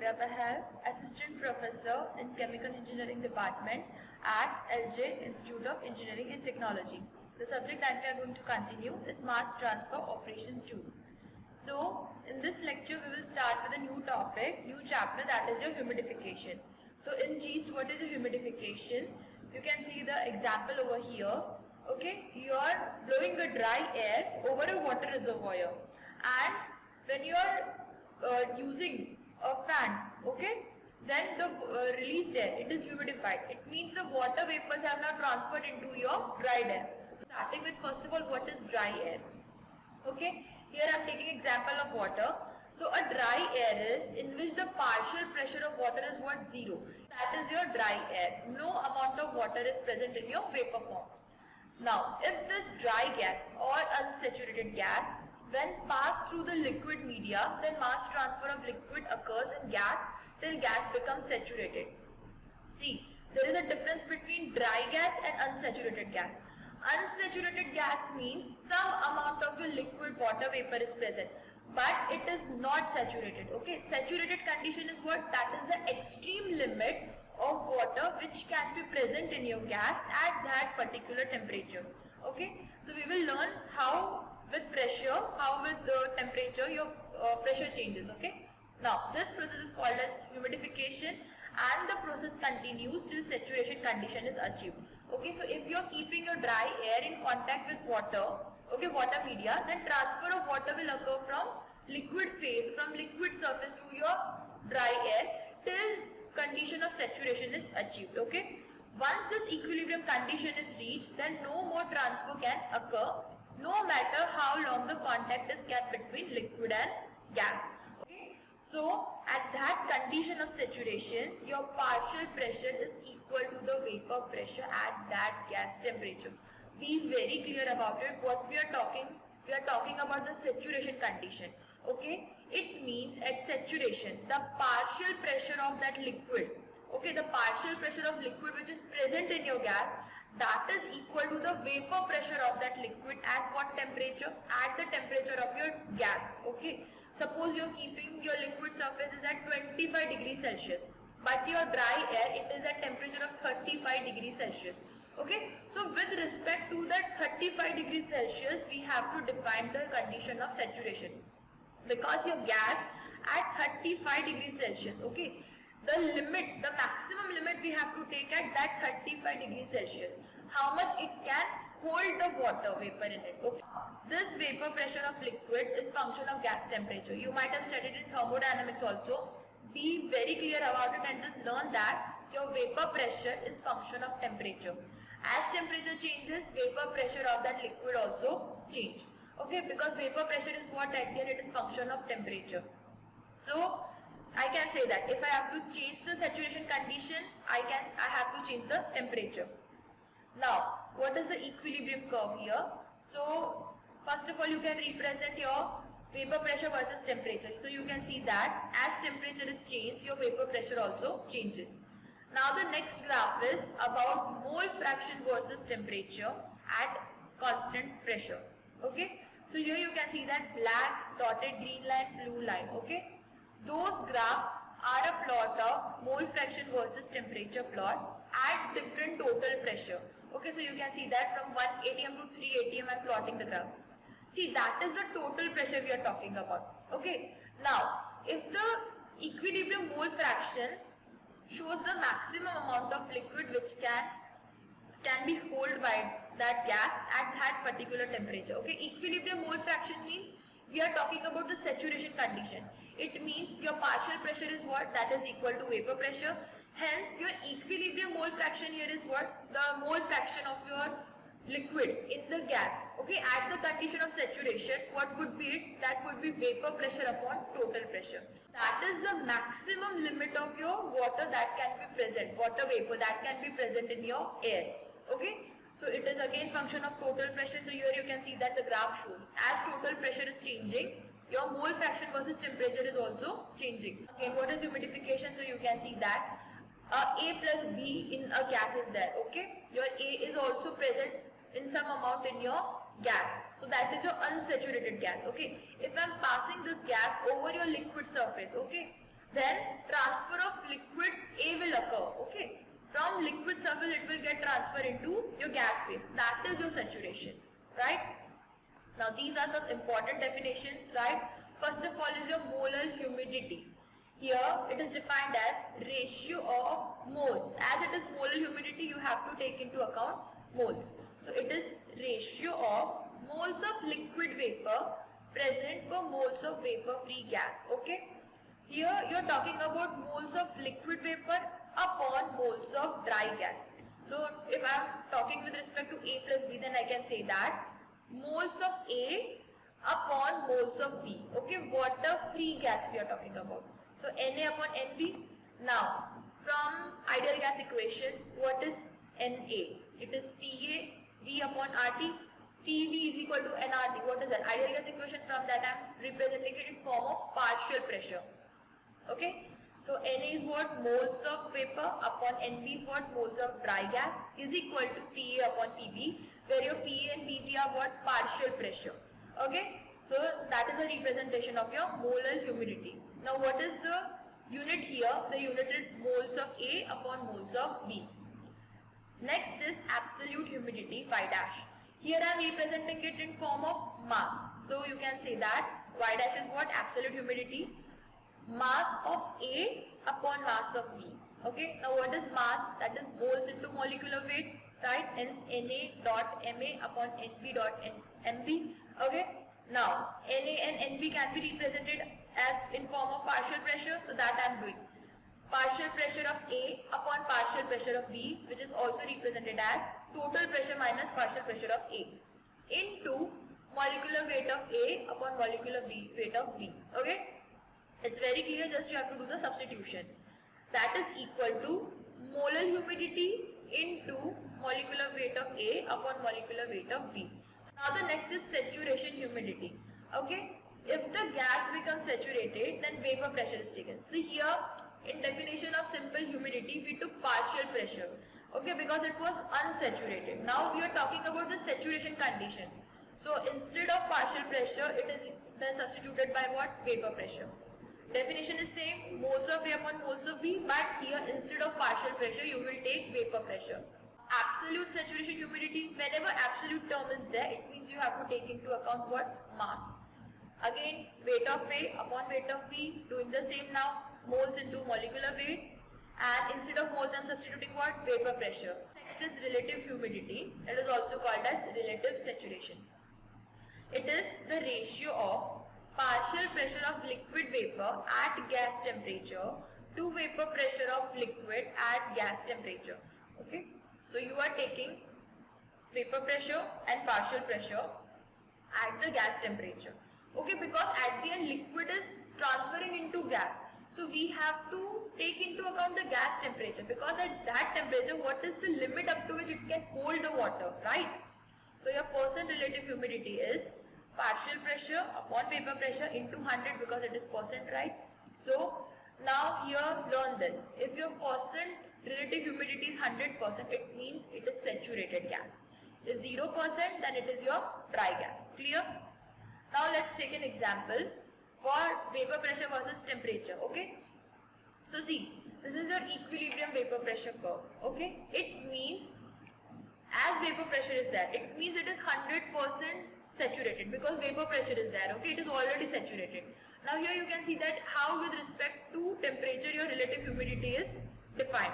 Priya Pahal, Assistant Professor in Chemical Engineering Department at LJ Institute of Engineering and Technology. The subject that we are going to continue is Mass Transfer Operation 2. So, in this lecture we will start with a new topic, new chapter, that is your humidification. So, in GEAST, what is your humidification? You can see the example over here. Okay, you are blowing a dry air over a water reservoir, and when you are using a fan, okay, then the released air, it is humidified. It means the water vapors have now transferred into your dried air. So starting with, first of all, what is dry air? Okay, here I am taking example of water. So a dry air is in which the partial pressure of water is what? Zero. That is your dry air. No amount of water is present in your vapor form. Now, if this dry gas or unsaturated gas, when passed through the liquid media, then mass transfer of liquid occurs in gas till gas becomes saturated. See, there is a difference between dry gas and unsaturated gas. Unsaturated gas means some amount of your liquid water vapor is present, but it is not saturated. Okay, saturated condition is what? That is the extreme limit of water which can be present in your gas at that particular temperature. Okay, so we will learn how with pressure, how with the temperature your pressure changes. Okay, now this process is called as humidification, and the process continues till saturation condition is achieved. Okay, so if you are keeping your dry air in contact with water, okay, water media, then transfer of water will occur from liquid phase, from liquid surface to your dry air till condition of saturation is achieved. Okay, once this equilibrium condition is reached, then no more transfer can occur, no matter how long the contact is kept between liquid and gas. Okay, so at that condition of saturation, your partial pressure is equal to the vapor pressure at that gas temperature. Be very clear about it. What we are talking about the saturation condition. Okay, it means at saturation the partial pressure of that liquid, okay, the partial pressure of liquid which is present in your gas, that is equal to the vapor pressure of that liquid at what temperature? At the temperature of your gas. Okay, suppose you are keeping your liquid surface is at 25 degrees Celsius, but your dry air, it is at temperature of 35 degrees Celsius. Okay, so with respect to that 35 degrees Celsius, we have to define the condition of saturation, because your gas at 35 degrees Celsius, okay, the limit, the maximum limit we have to take at that 35 degrees Celsius, how much it can hold the water vapor in it. Okay, this vapor pressure of liquid is function of gas temperature. You might have studied in thermodynamics also. Be very clear about it and just learn that your vapor pressure is function of temperature. As temperature changes, vapor pressure of that liquid also change. Okay, because vapor pressure is what? At the end it is function of temperature. So I can say that if I have to change the saturation condition, I have to change the temperature. Now, what is the equilibrium curve here? So first of all, you can represent your vapor pressure versus temperature. So you can see that as temperature is changed, your vapor pressure also changes. Now the next graph is about mole fraction versus temperature at constant pressure. Okay, so here you can see that black dotted green line, blue line. Okay, those graphs are a plot of mole fraction versus temperature plot at different total pressure. Okay, so you can see that from 1 atm to 3 atm I am plotting the graph. See, that is the total pressure we are talking about. Okay, now if the equilibrium mole fraction shows the maximum amount of liquid which can be held by that gas at that particular temperature. Okay, equilibrium mole fraction means we are talking about the saturation condition. It means your partial pressure is what? That is equal to vapor pressure. Hence, your equilibrium mole fraction here is what? The mole fraction of your liquid in the gas. Okay, at the condition of saturation, what would be it? That would be vapor pressure upon total pressure. That is the maximum limit of your water that can be present, water vapor that can be present in your air. Okay, so it is again function of total pressure. So here you can see that the graph shows as total pressure is changing, your mole fraction versus temperature is also changing. Again, what is humidification? So you can see that A plus B in a gas is there. Okay, your A is also present in some amount in your gas. So that is your unsaturated gas. Okay, if I am passing this gas over your liquid surface, okay, then transfer of liquid A will occur. Okay, from liquid surface it will get transferred into your gas phase. That is your saturation, right? Now these are some important definitions, right? First of all is your molar humidity. Here it is defined as ratio of moles. As it is molar humidity, you have to take into account moles. So it is ratio of moles of liquid vapor present per moles of vapor free gas. Okay. Here you are talking about moles of liquid vapor upon moles of dry gas. So if I am talking with respect to A plus B, then I can say that moles of A upon moles of B. Okay, water free gas we are talking about. So Na upon Nb. Now from ideal gas equation, what is Na? It is Pa V upon RT. PV is equal to nRT. What is that? Ideal gas equation, from that I am representing it in form of partial pressure. Okay. So Na is what? Moles of vapor upon Nb is what? Moles of dry gas is equal to Pa upon Pb, where your Pa and Pb are what? Partial pressure. Okay. So that is a representation of your molar humidity. Now what is the unit here? The unit is moles of A upon moles of B. Next is absolute humidity, Y dash. Here I am representing it in form of mass. So you can say that Y dash is what? Absolute humidity. Mass of A upon mass of B. Okay. Now what is mass? That is moles into molecular weight, right? Hence Na dot Ma upon Nb dot Mb. Okay. Now Na and Nb can be represented as in form of partial pressure. So that I am doing. Partial pressure of A upon partial pressure of B, which is also represented as total pressure minus partial pressure of A, into molecular weight of A upon molecular weight of B. Okay. It's very clear, just you have to do the substitution. That is equal to molar humidity into molecular weight of A upon molecular weight of B. So now the next is saturation humidity. Okay. If the gas becomes saturated, then vapor pressure is taken. So here in definition of simple humidity, we took partial pressure. Okay, because it was unsaturated. Now we are talking about the saturation condition. So instead of partial pressure, it is then substituted by what? Vapor pressure. Definition is same, moles of A upon moles of B, but here instead of partial pressure, you will take vapor pressure. Absolute saturation humidity, whenever absolute term is there, it means you have to take into account what? Mass. Again, weight of A upon weight of B, doing the same now, moles into molecular weight, and instead of moles I am substituting what? Vapor pressure. Next is relative humidity, it is also called as relative saturation. It is the ratio of partial pressure of liquid vapor at gas temperature to vapor pressure of liquid at gas temperature. Okay, so you are taking vapor pressure and partial pressure at the gas temperature. Okay, because at the end liquid is transferring into gas, so we have to take into account the gas temperature, because at that temperature what is the limit up to which it can hold the water, right? So your percent relative humidity is partial pressure upon vapor pressure into 100, because it is percent, right? So now here learn this. If your percent relative humidity is 100%, it means it is saturated gas. If 0%, then it is your dry gas. Clear? Now let's take an example for vapor pressure versus temperature. Okay? So see, this is your equilibrium vapor pressure curve. Okay? It means as vapor pressure is there, it means it is 100% saturated, because vapor pressure is there. Okay, it is already saturated. Now here you can see that how with respect to temperature your relative humidity is defined.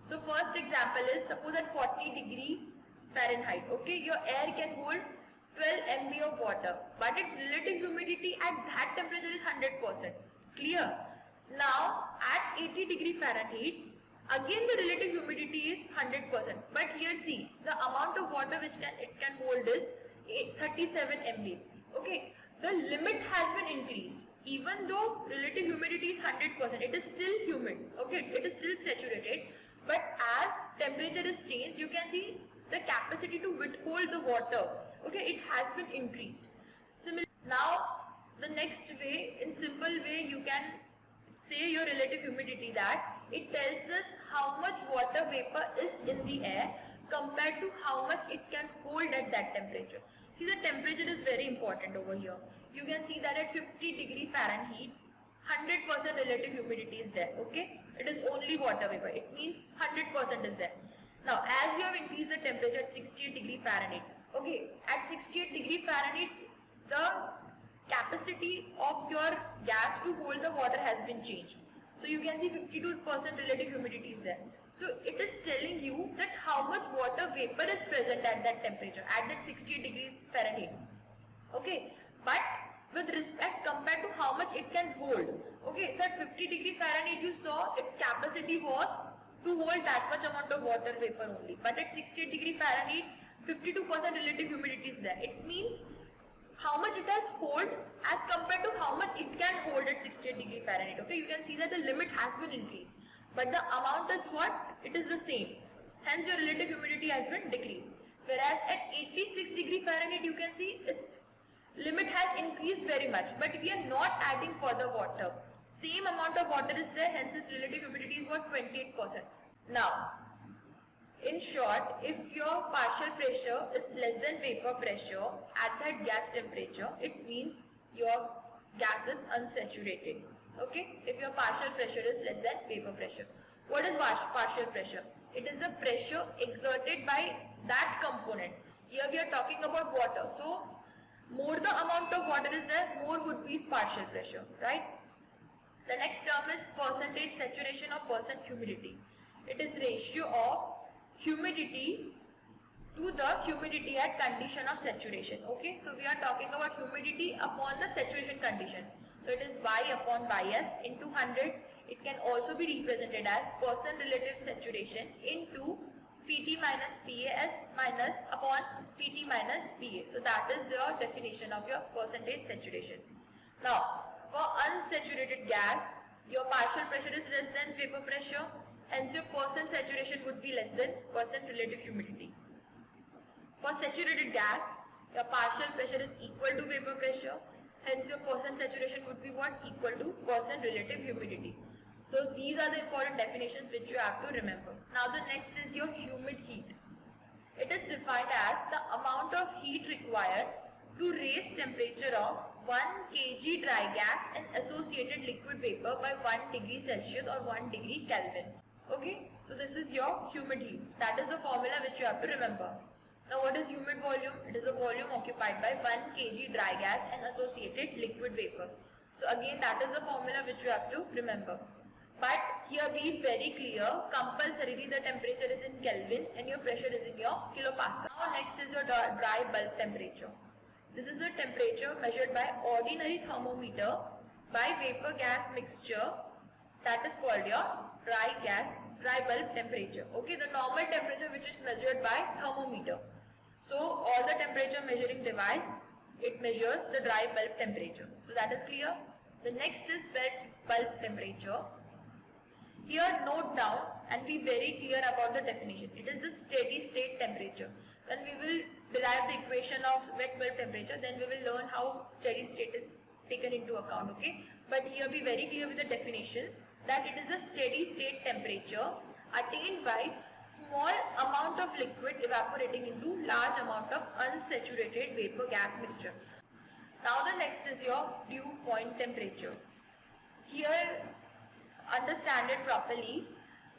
So first example is, suppose at 40 degree Fahrenheit, okay, your air can hold 12 MB of water, but its relative humidity at that temperature is 100%. Clear? Now at 80 degree Fahrenheit, again the relative humidity is 100%, but here see, the amount of water which it can hold is 37 MB. Okay, the limit has been increased. Even though relative humidity is 100%, it is still humid. Okay, it is still saturated. But as temperature is changed, you can see the capacity to withhold the water. Okay, it has been increased. Similarly, now the next way, in simple way, you can say your relative humidity, that it tells us how much water vapor is in the air compared to how much it can hold at that temperature. See, the temperature is very important over here. You can see that at 50 degree Fahrenheit, 100% relative humidity is there, okay? It is only water vapor. It means 100% is there. Now, as you have increased the temperature at 68 degree Fahrenheit, okay, at 68 degree Fahrenheit, the capacity of your gas to hold the water has been changed. So you can see 52% relative humidity is there. So it is telling you that how much water vapor is present at that temperature, at that 68 degrees Fahrenheit. Okay, but with respect compared to how much it can hold. Okay, so at 50 degree Fahrenheit you saw its capacity was to hold that much amount of water vapor only. But at 68 degree Fahrenheit, 52% relative humidity is there. It means how much it has hold as compared to how much it can hold at 68 degree Fahrenheit. Okay, you can see that the limit has been increased, but the amount is what? It is the same. Hence your relative humidity has been decreased. Whereas at 86 degree Fahrenheit, you can see its limit has increased very much, but we are not adding further water. Same amount of water is there, hence its relative humidity is what? 28%. Now, in short, if your partial pressure is less than vapor pressure at that gas temperature, it means your gas is unsaturated. Okay? If your partial pressure is less than vapor pressure. What is partial pressure? It is the pressure exerted by that component. Here we are talking about water. So, more the amount of water is there, more would be partial pressure, right? The next term is percentage saturation or percent humidity. It is ratio of humidity to the humidity at condition of saturation. Okay, so we are talking about humidity upon the saturation condition. So it is Y upon Ys into 100. It can also be represented as percent relative saturation into Pt minus PAS minus upon Pt minus PA. So that is the definition of your percentage saturation. Now, for unsaturated gas, your partial pressure is less than vapor pressure, hence your percent saturation would be less than percent relative humidity. For saturated gas, your partial pressure is equal to vapor pressure, hence your percent saturation would be what? Equal to percent relative humidity. So these are the important definitions which you have to remember. Now the next is your humid heat. It is defined as the amount of heat required to raise temperature of 1 kg dry gas and associated liquid vapor by 1 degree Celsius or 1 degree Kelvin. Okay, so this is your humid heat. That is the formula which you have to remember. Now what is humid volume? It is the volume occupied by 1 kg dry gas and associated liquid vapor. So again that is the formula which you have to remember. But here be very clear, compulsorily the temperature is in Kelvin and your pressure is in your kilopascal. Now next is your dry bulb temperature. This is the temperature measured by ordinary thermometer by vapor gas mixture, that is called your dry bulb temperature. Okay, the normal temperature which is measured by thermometer. So all the temperature measuring device, it measures the dry bulb temperature. So that is clear. The next is wet bulb temperature. Here note down and be very clear about the definition. It is the steady state temperature. When we will derive the equation of wet bulb temperature, then we will learn how steady state is taken into account, okay? But here be very clear with the definition that it is the steady state temperature attained by small amount of liquid evaporating into large amount of unsaturated vapor gas mixture. Now the next is your dew point temperature. Here understand it properly.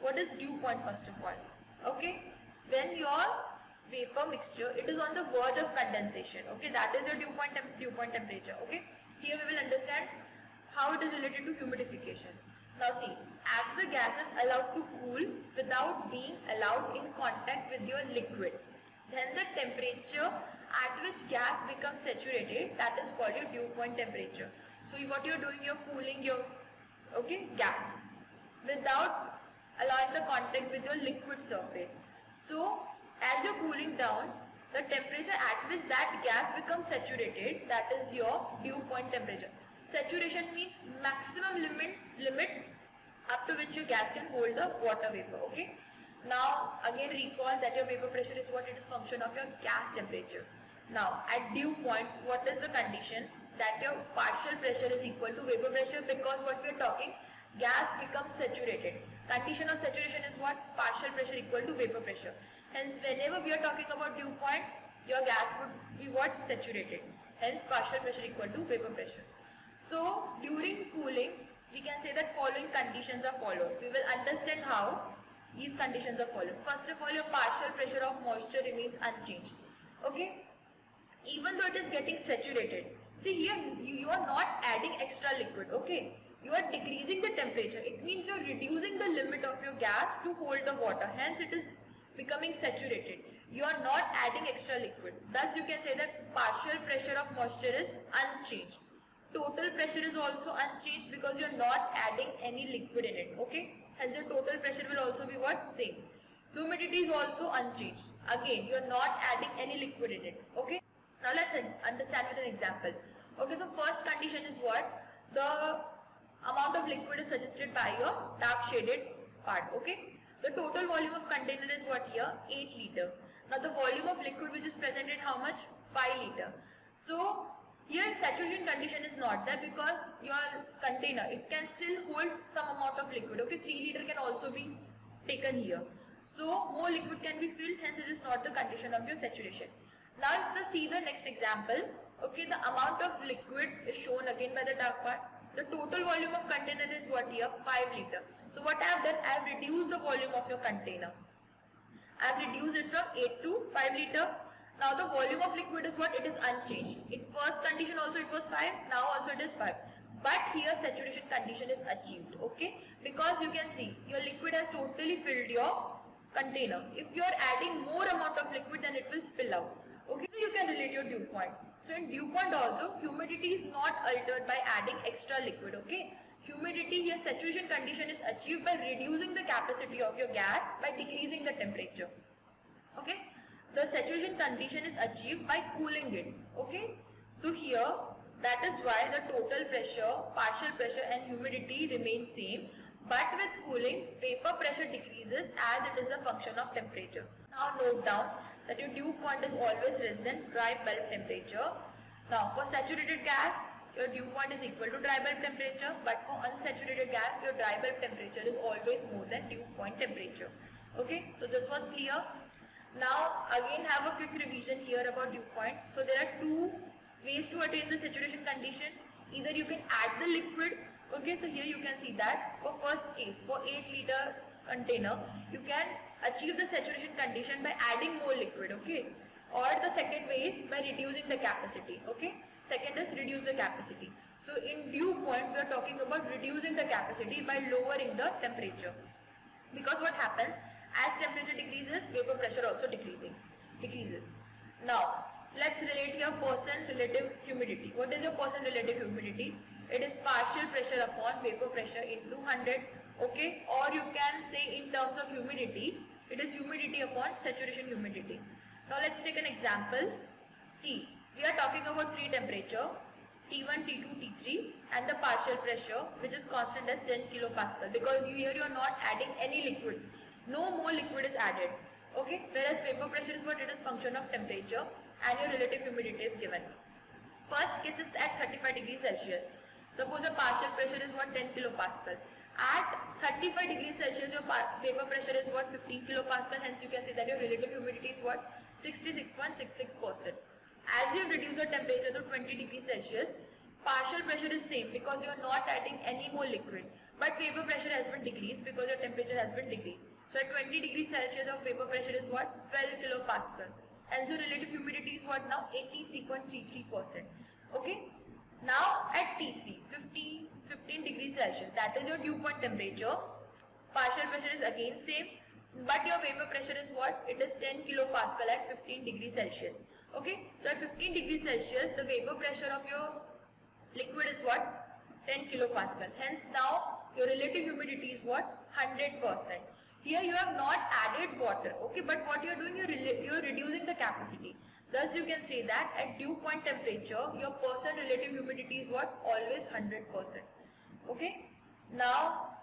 What is dew point first of all? Okay, when your vapor mixture, it is on the verge of condensation. Okay, that is your dew point temperature. Okay, here we will understand how it is related to humidification. Now see, as the gas is allowed to cool without being allowed in contact with your liquid, then the temperature at which gas becomes saturated, that is called your dew point temperature. So what you are doing, you are cooling your gas without allowing the contact with your liquid surface. So as you are cooling down, the temperature at which that gas becomes saturated, that is your dew point temperature. Saturation means maximum limit up to which your gas can hold the water vapor. Okay. Now again recall that your vapor pressure is what? It is function of your gas temperature. Now at dew point, what is the condition? That your partial pressure is equal to vapor pressure, because what we are talking, gas becomes saturated. Condition of saturation is what? Partial pressure equal to vapor pressure. Hence whenever we are talking about dew point, your gas would be what? Saturated. Hence partial pressure equal to vapor pressure. So during cooling, we can say that following conditions are followed. We will understand how these conditions are followed. First of all, your partial pressure of moisture remains unchanged. Okay, even though it is getting saturated. See here, you are not adding extra liquid. Okay, you are decreasing the temperature. It means you are reducing the limit of your gas to hold the water. Hence, it is becoming saturated. You are not adding extra liquid. Thus, you can say that partial pressure of moisture is unchanged. Total pressure is also unchanged because you are not adding any liquid in it. Okay, hence your total pressure will also be what? Same. Humidity is also unchanged. Again, you are not adding any liquid in it. Okay. Now let's understand with an example. Okay, so first condition is what? The amount of liquid is suggested by your dark shaded part. Okay. The total volume of container is what here? 8 liter. Now the volume of liquid which is present at how much? 5 liter. So here saturation condition is not there because your container, it can still hold some amount of liquid. Okay, 3 liter can also be taken here. So more liquid can be filled, hence it is not the condition of your saturation. Now if you see the next example, okay, the amount of liquid is shown again by the dark part. The total volume of container is what here? 5 liter. So what I have done, I have reduced the volume of your container. I have reduced it from 8 to 5 liter. Now the volume of liquid is what? It is unchanged. In first condition also it was 5, now also it is 5. But here saturation condition is achieved, okay? Because you can see, your liquid has totally filled your container. If you are adding more amount of liquid, then it will spill out. Okay, so you can relate your dew point. So in dew point also, humidity is not altered by adding extra liquid, okay? Humidity here, saturation condition is achieved by reducing the capacity of your gas by decreasing the temperature, okay? The saturation condition is achieved by cooling it, okay? So here, that is why the total pressure, partial pressure and humidity remain same. But with cooling, vapor pressure decreases as it is the function of temperature. Now note down that your dew point is always less than dry bulb temperature. Now for saturated gas, your dew point is equal to dry bulb temperature, but for unsaturated gas, your dry bulb temperature is always more than dew point temperature. Okay, so this was clear. Now again have a quick revision here about dew point. So there are two ways to attain the saturation condition. Either you can add the liquid. Okay, so here you can see that for first case, for 8 liter container, you can achieve the saturation condition by adding more liquid, okay? Or the second way is by reducing the capacity, okay? Second is reduce the capacity. So in dew point, we are talking about reducing the capacity by lowering the temperature. Because what happens, as temperature decreases, vapor pressure also decreases. Now, let's relate here percent relative humidity. What is your percent relative humidity? It is partial pressure upon vapor pressure into 100, okay? Or you can say in terms of humidity, it is humidity upon saturation humidity. Now let's take an example. See, we are talking about three temperature, T1, T2, T3 and the partial pressure which is constant as 10 kilopascal because here you are not adding any liquid. No more liquid is added, okay? Whereas vapor pressure is what? It is function of temperature and your relative humidity is given. First case is at 35 degrees Celsius. Suppose the partial pressure is what? 10 kilopascal. At 35 degrees Celsius, your vapor pressure is what? 15 kilopascal. Hence, you can say that your relative humidity is what? 66.66%. As you have reduced your temperature to 20 degrees Celsius, partial pressure is same because you are not adding any more liquid. But vapor pressure has been decreased because your temperature has been decreased. So at 20 degrees Celsius, your vapor pressure is what? 12 kilopascal. And so relative humidity is what now? 83.33%. Okay. Now at T3, 15 degrees Celsius, that is your dew point temperature. Partial pressure is again same, but your vapor pressure is what? It is 10 kilopascal at 15 degrees Celsius. Okay, so at 15 degrees Celsius, the vapor pressure of your liquid is what? 10 kilopascal. Hence now your relative humidity is what? 100%. Here you have not added water, okay, but what you are doing, you are reducing the capacity. Thus you can say that at dew point temperature, your percent relative humidity is what? Always 100%. Okay. Now,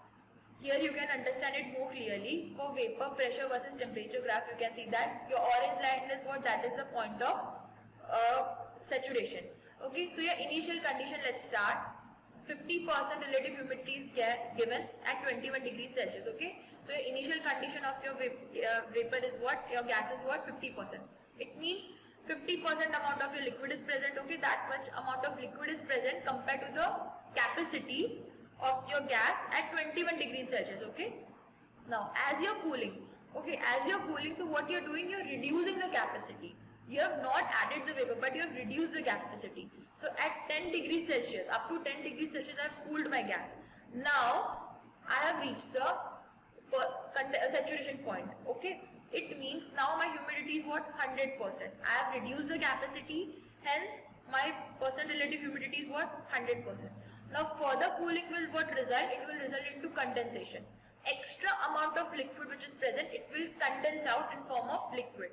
here you can understand it more clearly. For vapor pressure versus temperature graph, you can see that your orange line is what? That is the point of saturation. Okay. So your initial condition, let's start. 50% relative humidity is given at 21 degrees Celsius. Okay. So your initial condition of your vapor is what? Your gas is what? 50%. It means 50% amount of your liquid is present, okay, that much amount of liquid is present compared to the capacity of your gas at 21 degrees Celsius. Okay. Now, as you're cooling, so what you're doing, you're reducing the capacity. You have not added the vapor, but you have reduced the capacity. So at 10 degrees Celsius, up to 10 degrees Celsius, I have cooled my gas. Now, I have reached the saturation point. Okay. It means now my humidity is what? 100%. I have reduced the capacity, hence my percent relative humidity is what? 100%. Now further cooling will what result? It will result into condensation. Extra amount of liquid which is present, it will condense out in form of liquid.